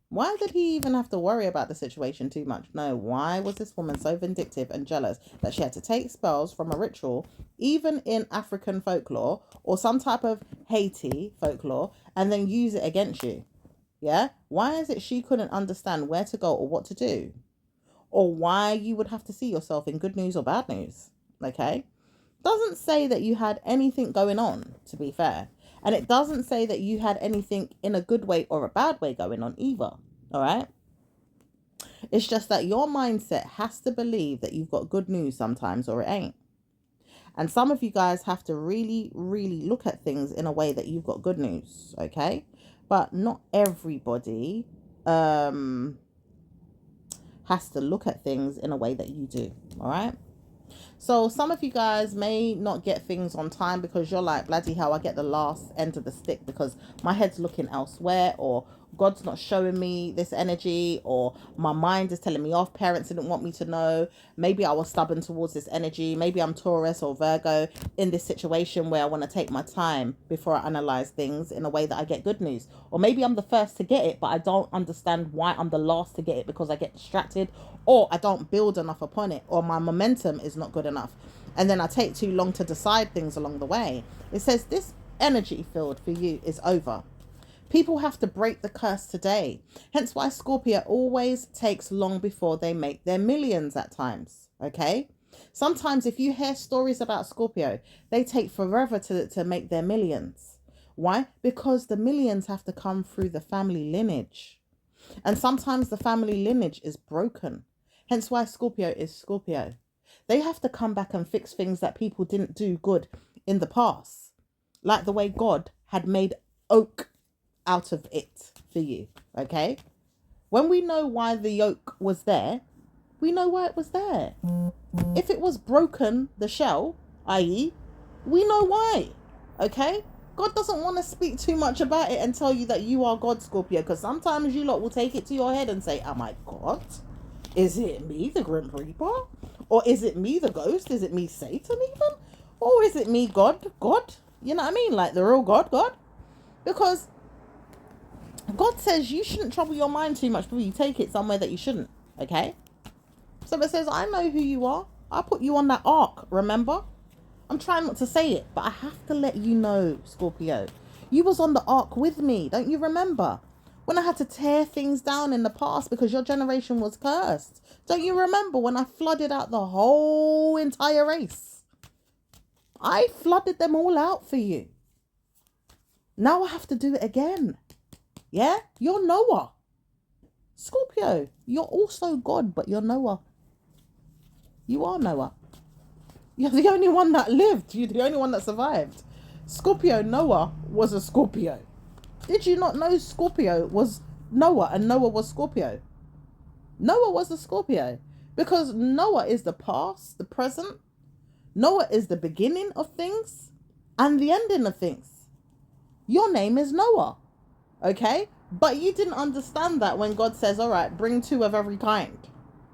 Why did he even have to worry about the situation too much? No, why was this woman so vindictive and jealous that she had to take spells from a ritual, even in African folklore or some type of Haiti folklore, and then use it against you? Yeah? Why is it she couldn't understand where to go or what to do? Or why you would have to see yourself in good news or bad news? Okay? Doesn't say that you had anything going on, to be fair. And it doesn't say that you had anything in a good way or a bad way going on either. All right. It's just that your mindset has to believe that you've got good news sometimes or it ain't. And some of you guys have to really, really look at things in a way that you've got good news. Okay. But not everybody has to look at things in a way that you do. All right. So some of you guys may not get things on time because you're like, bloody hell, I get the last end of the stick because my head's looking elsewhere, or God's not showing me this energy, or my mind is telling me off. Parents didn't want me to know. Maybe I was stubborn towards this energy. Maybe I'm Taurus or Virgo in this situation where I want to take my time before I analyze things in a way that I get good news. Or maybe I'm the first to get it, but I don't understand why I'm the last to get it because I get distracted, or I don't build enough upon it, or my momentum is not good enough. And then I take too long to decide things along the way. It says this energy field for you is over. People have to break the curse today. Hence why Scorpio always takes long before they make their millions at times. Okay? Sometimes if you hear stories about Scorpio, they take forever to make their millions. Why? Because the millions have to come through the family lineage. And sometimes the family lineage is broken. Hence why Scorpio is Scorpio. They have to come back and fix things that people didn't do good in the past. Like the way God had made oak out of it for you. Okay? When we know why the oak was there, we know why it was there. If it was broken, the shell, i.e., we know why. Okay? God doesn't want to speak too much about it and tell you that you are God, Scorpio, because sometimes you lot will take it to your head and say, am I God? Is it me, the Grim Reaper? Or is it me, the ghost? Is it me, Satan even? Or is it me, God? God? You know what I mean? Like the real God? Because God says you shouldn't trouble your mind too much before you take it somewhere that you shouldn't. Okay? So it says, I know who you are. I put you on that ark, remember? I'm trying not to say it, but I have to let you know, Scorpio. You was on the ark with me, don't you remember? When I had to tear things down in the past because your generation was cursed. Don't you remember when I flooded out the whole entire race? I flooded them all out for you. Now I have to do it again. Yeah? You're Noah. Scorpio, you're also God, but you're Noah. You are Noah. You're the only one that lived. You're the only one that survived. Scorpio, Noah was a Scorpio. Did you not know Scorpio was Noah and Noah was Scorpio? Noah was a Scorpio because Noah is the past, the present. Noah is the beginning of things and the ending of things. Your name is Noah. Okay? But you didn't understand that when God says, all right, bring two of every kind.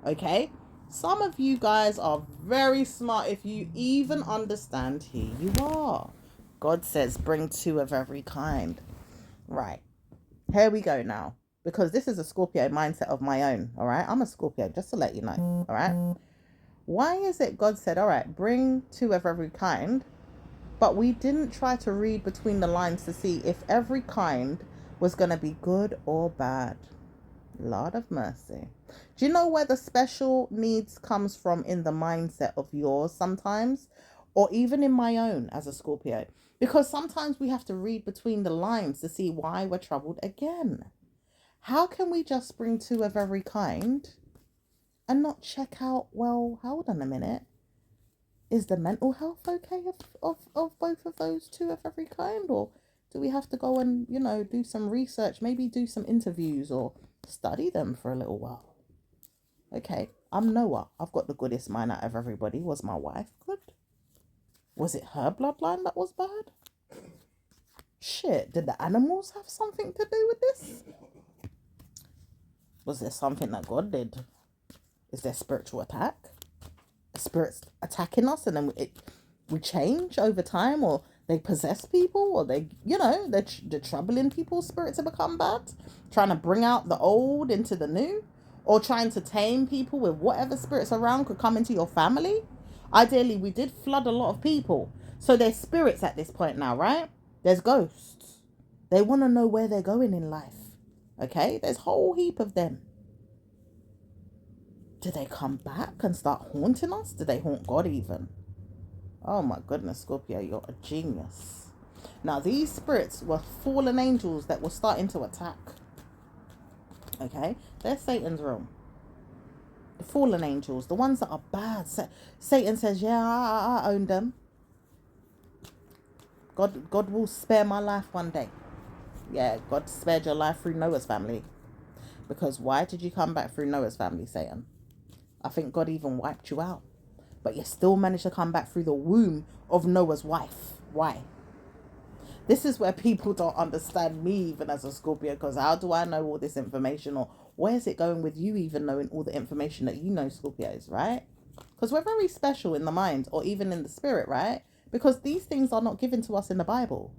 Okay? Some of you guys are very smart if you even understand who you are. God says, bring two of every kind. Right. Here we go now. Because this is a Scorpio mindset of my own. All right? I'm a Scorpio, just to let you know. All right? Why is it God said, all right, bring two of every kind, but we didn't try to read between the lines to see if every kind was going to be good or bad? Lord of mercy. Do you know where the special needs comes from in the mindset of yours sometimes? Or even in my own as a Scorpio? Because sometimes we have to read between the lines to see why we're troubled again. How can we just bring two of every kind and not check out, well, hold on a minute. Is the mental health okay of both of those two of every kind? Or do we have to go and, do some research, maybe do some interviews or study them for a little while? Okay, I'm Noah. I've got the goodest mind out of everybody. Was my wife good? Was it her bloodline that was bad? Shit, did the animals have something to do with this? Was there something that God did? Is there spiritual attack? Spirits attacking us and then we change over time, or they possess people, or they're troubling people's spirits to become bad, trying to bring out the old into the new, or trying to tame people with whatever spirits around could come into your family. Ideally, we did flood a lot of people, so there's spirits at this point now, right? There's ghosts. They want to know where they're going in life. Okay, there's a whole heap of them. Do they come back and start haunting us? Do they haunt God even? Oh my goodness, Scorpio, you're a genius. Now, these spirits were fallen angels that were starting to attack. Okay? They're Satan's realm. The fallen angels, the ones that are bad. Satan says, yeah, I own them. God will spare my life one day. Yeah, God spared your life through Noah's family. Because why did you come back through Noah's family, Satan? I think God even wiped you out. But you still managed to come back through the womb of Noah's wife. Why? This is where people don't understand me even as a Scorpio, because how do I know all this information, or where's it going with you even knowing all the information that you know, Scorpios, right? Because we're very special in the mind or even in the spirit, right? Because these things are not given to us in the Bible.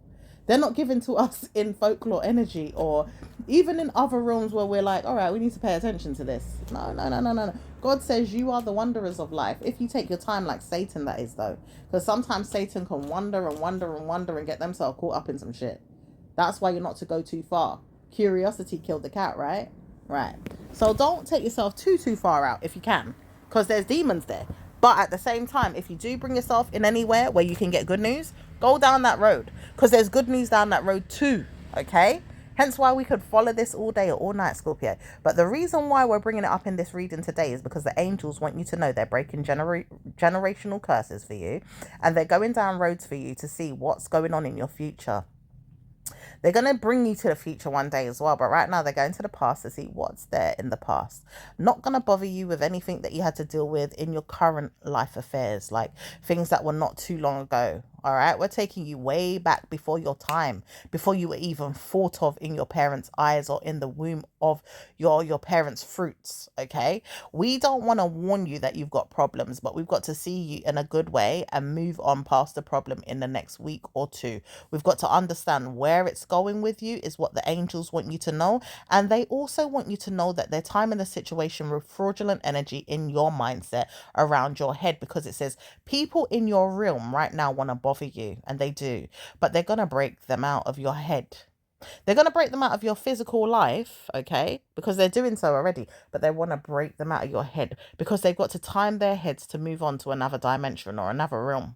They're not given to us in folklore energy or even in other realms where we're like, all right, we need to pay attention to this. No. God says you are the wanderers of life. If you take your time, like Satan, that is, though. Because sometimes Satan can wander and get themselves caught up in some shit. That's why you're not to go too far. Curiosity killed the cat, right? Right. So don't take yourself too far out if you can. Because there's demons there. But at the same time, if you do bring yourself in anywhere where you can get good news, go down that road. Because there's good news down that road too. Okay? Hence why we could follow this all day or all night, Scorpio. But the reason why we're bringing it up in this reading today is because the angels want you to know they're breaking generational curses for you. And they're going down roads for you to see what's going on in your future. They're going to bring you to the future one day as well. But right now they're going to the past to see what's there in the past. Not going to bother you with anything that you had to deal with in your current life affairs, like things that were not too long ago. All right. We're taking you way back before your time, before you were even thought of in your parents' eyes or in the womb of your parents' fruits. Okay. We don't want to warn you that you've got problems, but we've got to see you in a good way and move on past the problem in the next week or two. We've got to understand where it's going with you is what the angels want you to know. And they also want you to know that their time in the situation with fraudulent energy in your mindset around your head, because it says people in your realm right now want to bother you, and they do, but they're going to break them out of your head. They're going to break them out of your physical life, okay? Because they're doing so already, but they want to break them out of your head because they've got to time their heads to move on to another dimension or another realm,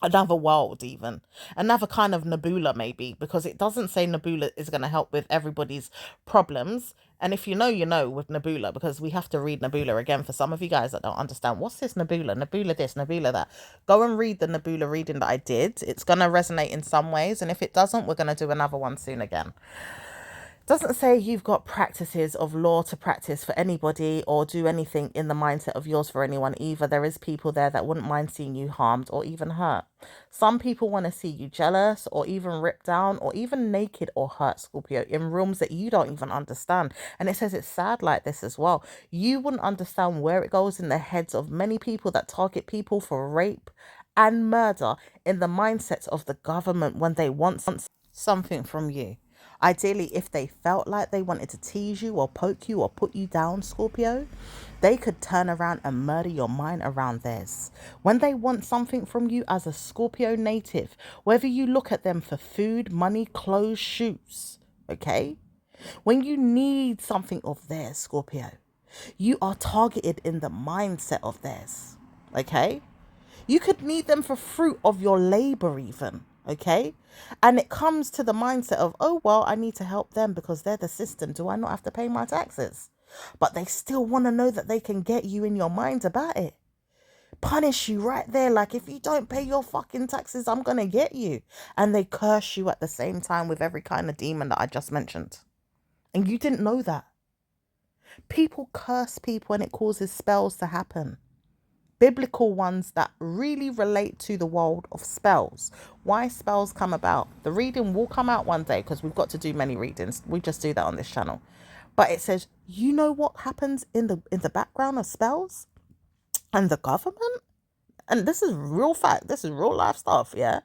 another world, even another kind of nebula, maybe, because it doesn't say nebula is going to help with everybody's problems. And if you know, you know, with nebula, because we have to read nebula again for some of you guys that don't understand what's this nebula this, nebula that. Go and read the nebula reading that I did. It's going to resonate in some ways, and if it doesn't, we're going to do another one soon again. Doesn't say you've got practices of law to practice for anybody or do anything in the mindset of yours for anyone either. There is people there that wouldn't mind seeing you harmed or even hurt. Some people want to see you jealous or even ripped down or even naked or hurt, Scorpio, in rooms that you don't even understand. And it says it's sad like this as well. You wouldn't understand where it goes in the heads of many people that target people for rape and murder in the mindsets of the government when they want something from you. Ideally, if they felt like they wanted to tease you or poke you or put you down, Scorpio, they could turn around and murder your mind around theirs. When they want something from you as a Scorpio native, whether you look at them for food, money, clothes, shoes, okay? When you need something of theirs, Scorpio, you are targeted in the mindset of theirs, okay? You could need them for fruit of your labor even, okay? And it comes to the mindset of, oh, well, I need to help them because they're the system. Do I not have to pay my taxes? But they still want to know that they can get you in your mind about it. Punish you right there. Like, if you don't pay your fucking taxes, I'm going to get you. And they curse you at the same time with every kind of demon that I just mentioned. And you didn't know that. People curse people and it causes spells to happen. Biblical ones that really relate to the world of spells. Why spells come about. The reading will come out one day because we've got to do many readings. We just do that on this channel. But it says, you know what happens in the background of spells and the government? And this is real fact. This is real life stuff, yeah?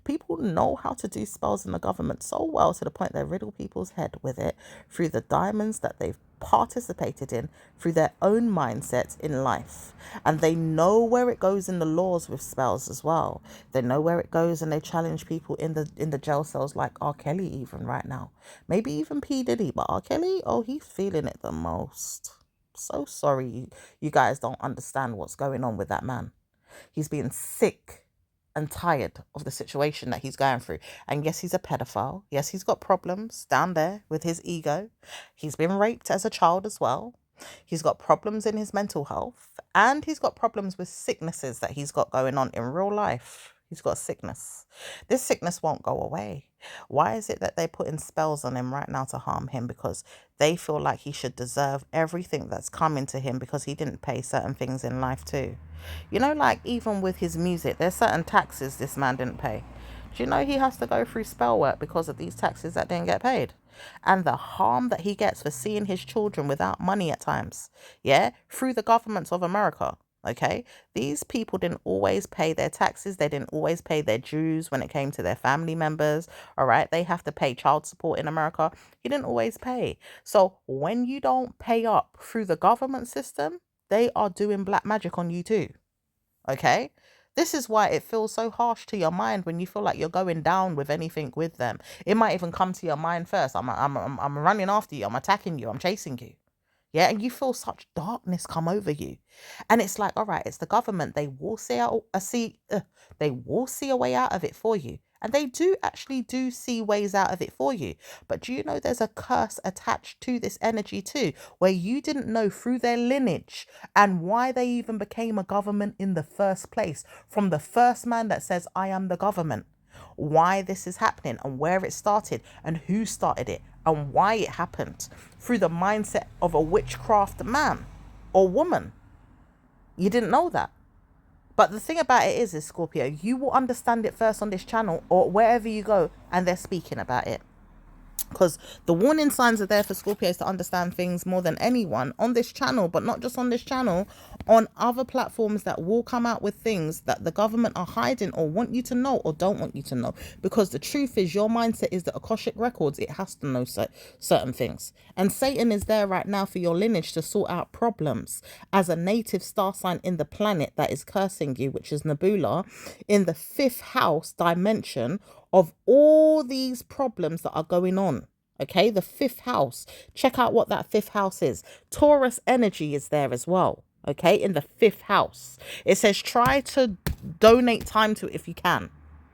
People know how to do spells in the government so well to the point they riddle people's head with it through the diamonds that they've participated in through their own mindsets in life. And they know where it goes in the laws with spells as well. They know where it goes and they challenge people in the jail cells like R. Kelly even right now. Maybe even P. Diddy, but R. Kelly, oh, he's feeling it the most. So sorry you guys don't understand what's going on with that man. He's being sick and tired of the situation that he's going through. And yes, he's a pedophile. Yes, he's got problems down there with his ego. He's been raped as a child as well. He's got problems in his mental health, and he's got problems with sicknesses that he's got going on in real life. He's got a sickness. This sickness won't go away. Why is it that they're putting spells on him right now to harm him? Because they feel like he should deserve everything that's coming to him because he didn't pay certain things in life too. You know, like even with his music, there's certain taxes this man didn't pay. Do you know he has to go through spell work because of these taxes that didn't get paid? And the harm that he gets for seeing his children without money at times, yeah, through the governments of America. Okay, these people didn't always pay their taxes. They didn't always pay their dues when it came to their family members. All right, they have to pay child support in America. He didn't always pay. So when you don't pay up through the government system, they are doing black magic on you too. Okay, this is why it feels so harsh to your mind when you feel like you're going down with anything with them. It might even come to your mind first. I'm running after you. I'm attacking you. I'm chasing you. Yeah, and you feel such darkness come over you, and it's like, all right, it's the government. They will they will see a way out of it for you, and they do actually do see ways out of it for you. But do you know there's a curse attached to this energy too, where you didn't know through their lineage and why they even became a government in the first place, from the first man that says, "I am the government." Why this is happening and where it started and who started it and why it happened through the mindset of a witchcraft man or woman. You didn't know that. But the thing about it is Scorpio, you will understand it first on this channel or wherever you go and they're speaking about it. Because the warning signs are there for Scorpios to understand things more than anyone on this channel, but not just on this channel, on other platforms that will come out with things that the government are hiding or want you to know or don't want you to know. Because the truth is, your mindset is the Akashic Records. It has to know certain things. And Satan is there right now for your lineage to sort out problems. As a native star sign in the planet that is cursing you, which is Nebula, in the 5th house dimension of all these problems that are going on. Okay, the 5th house. Check out what that 5th house is. Taurus energy is there as well. Okay, in the 5th house. It says try to donate time to it if you can.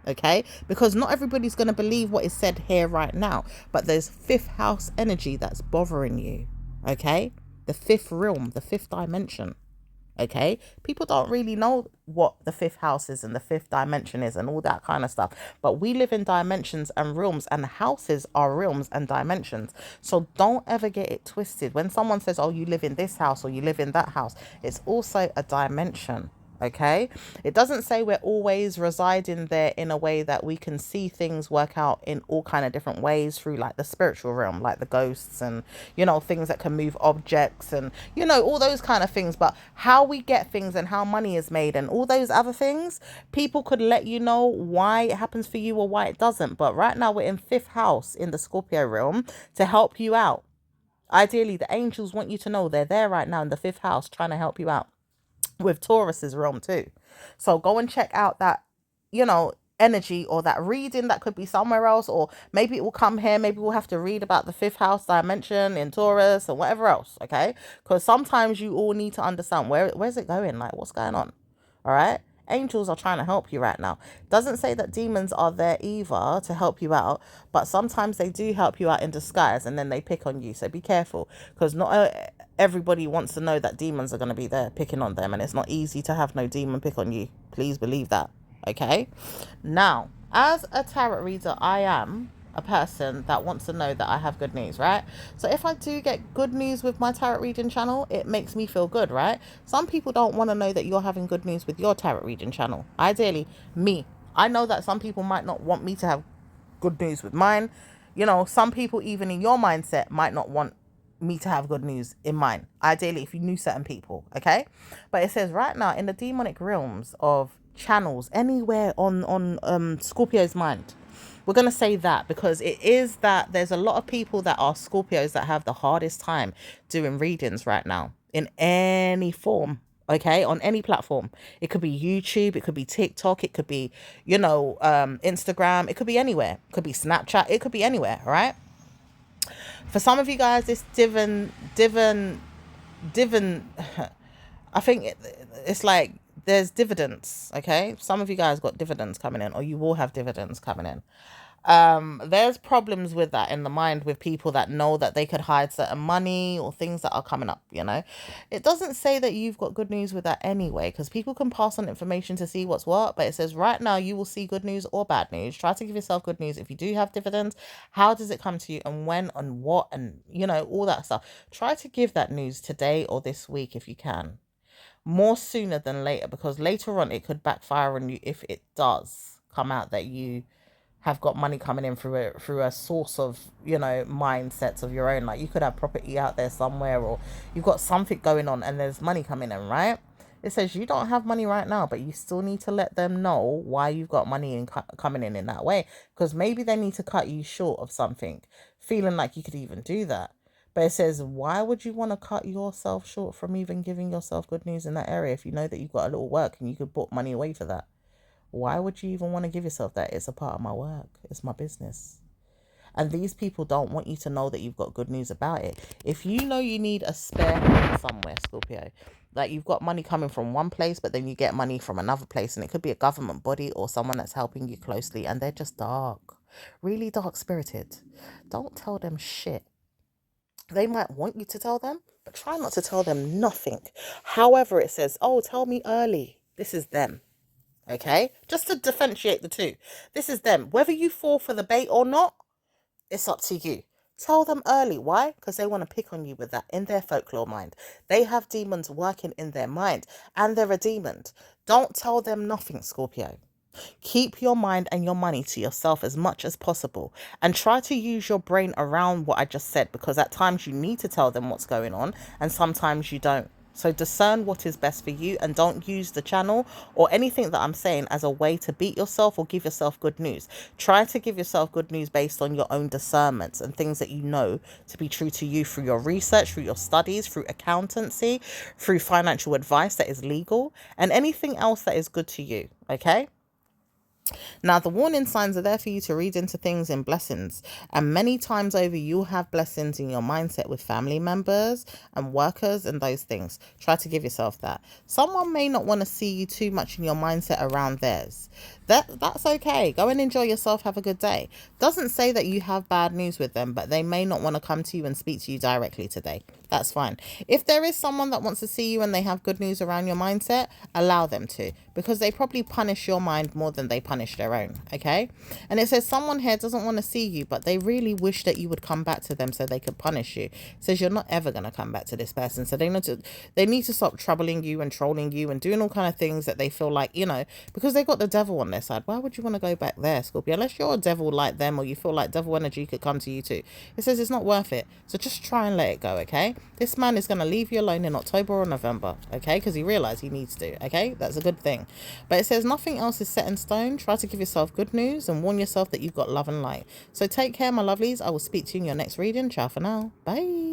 Okay, because not everybody's going to believe what is said here right now. But there's 5th house energy that's bothering you. Okay, the 5th realm, the 5th dimension. Okay, people don't really know what the 5th house is and the 5th dimension is and all that kind of stuff, but we live in dimensions and realms, and houses are realms and dimensions. So don't ever get it twisted when someone says, oh, you live in this house or you live in that house. It's also a dimension. Okay, it doesn't say we're always residing there in a way that we can see things work out in all kind of different ways through like the spiritual realm, like the ghosts and, you know, things that can move objects and, you know, all those kind of things. But how we get things and how money is made and all those other things, people could let you know why it happens for you or why it doesn't. But right now we're in 5th house in the Scorpio realm to help you out. Ideally, the angels want you to know they're there right now in the 5th house trying to help you out. With Taurus's realm too. So go and check out that, you know, energy or that reading that could be somewhere else, or maybe it will come here. Maybe we'll have to read about the 5th house dimension in Taurus or whatever else. Okay, because sometimes you all need to understand where's it going, like what's going on. All right, angels are trying to help you right now. Doesn't say that demons are there either to help you out, but sometimes they do help you out in disguise and then they pick on you. So be careful, because not everybody wants to know that demons are going to be there picking on them, and it's not easy to have no demon pick on you. Please believe that. Okay, now as a tarot reader, I am a person that wants to know that I have good news, right? So if I do get good news with my tarot reading channel, it makes me feel good, right? Some people don't want to know that you're having good news with your tarot reading channel. Ideally, me, I know that some people might not want me to have good news with mine. You know, some people even in your mindset might not want me to have good news in mine. Ideally, if you knew certain people, okay? But it says right now in the demonic realms of channels anywhere on Scorpio's mind. We're going to say that because it is that there's a lot of people that are Scorpios that have the hardest time doing readings right now in any form. Okay, on any platform. It could be YouTube, it could be TikTok, it could be, you know, Instagram, it could be anywhere. It could be Snapchat, it could be anywhere, right? For some of you guys, this divin I think it's like there's dividends, okay? Some of you guys got dividends coming in, or you will have dividends coming in. There's problems with that in the mind with people that know that they could hide certain money or things that are coming up, you know. It doesn't say that you've got good news with that anyway, because people can pass on information to see what's what, but it says right now you will see good news or bad news. Try to give yourself good news. If you do have dividends, how does it come to you, and when and what, and you know, all that stuff. Try to give that news today or this week if you can, more sooner than later, because later on it could backfire on you if it does come out that you have got money coming in through a source of, you know, mindsets of your own. Like you could have property out there somewhere, or you've got something going on and there's money coming in, right? It says you don't have money right now, but you still need to let them know why you've got money coming in that way, because maybe they need to cut you short of something, feeling like you could even do that. But it says, why would you want to cut yourself short from even giving yourself good news in that area if you know that you've got a little work and you could put money away for that? Why would you even want to give yourself that? It's a part of my work. It's my business. And these people don't want you to know that you've got good news about it. If you know you need a spare hand somewhere, Scorpio, like you've got money coming from one place, but then you get money from another place, and it could be a government body or someone that's helping you closely, and they're just dark, really dark spirited. Don't tell them shit. They might want you to tell them, but try not to tell them nothing. However, it says, oh, tell me early. This is them. Okay, just to differentiate the two. This is them. Whether you fall for the bait or not, it's up to you. Tell them early. Why? Because they want to pick on you with that in their folklore mind. They have demons working in their mind, and they're a demon. Don't tell them nothing, Scorpio. Keep your mind and your money to yourself as much as possible, and try to use your brain around what I just said, because at times you need to tell them what's going on and sometimes you don't. So discern what is best for you, and don't use the channel or anything that I'm saying as a way to beat yourself or give yourself good news. Try to give yourself good news based on your own discernments and things that you know to be true to you through your research, through your studies, through accountancy, through financial advice that is legal, and anything else that is good to you. Okay? Now, the warning signs are there for you to read into things in blessings. And many times over, you'll have blessings in your mindset with family members and workers and those things. Try to give yourself that. Someone may not want to see you too much in your mindset around theirs. That's okay. Go and enjoy yourself. Have a good day. Doesn't say that you have bad news with them, but they may not want to come to you and speak to you directly today. That's fine. If there is someone that wants to see you and they have good news around your mindset, allow them to, because they probably punish your mind more than they punish their own. Okay? And it says someone here doesn't want to see you, but they really wish that you would come back to them so they could punish you. It says you're not ever going to come back to this person. So they need to stop troubling you and trolling you and doing all kind of things that they feel like, you know, because they got the devil on their side. Why would you want to go back there, Scorpio? Unless you're a devil like them, or you feel like devil energy could come to you too. It says it's not worth it. So just try and let it go, okay? This man is going to leave you alone in October or November, okay? Because he realized he needs to, okay? That's a good thing. But it says nothing else is set in stone. Try to give yourself good news and warn yourself that you've got love and light. So take care, my lovelies. I will speak to you in your next reading. Ciao for now. Bye.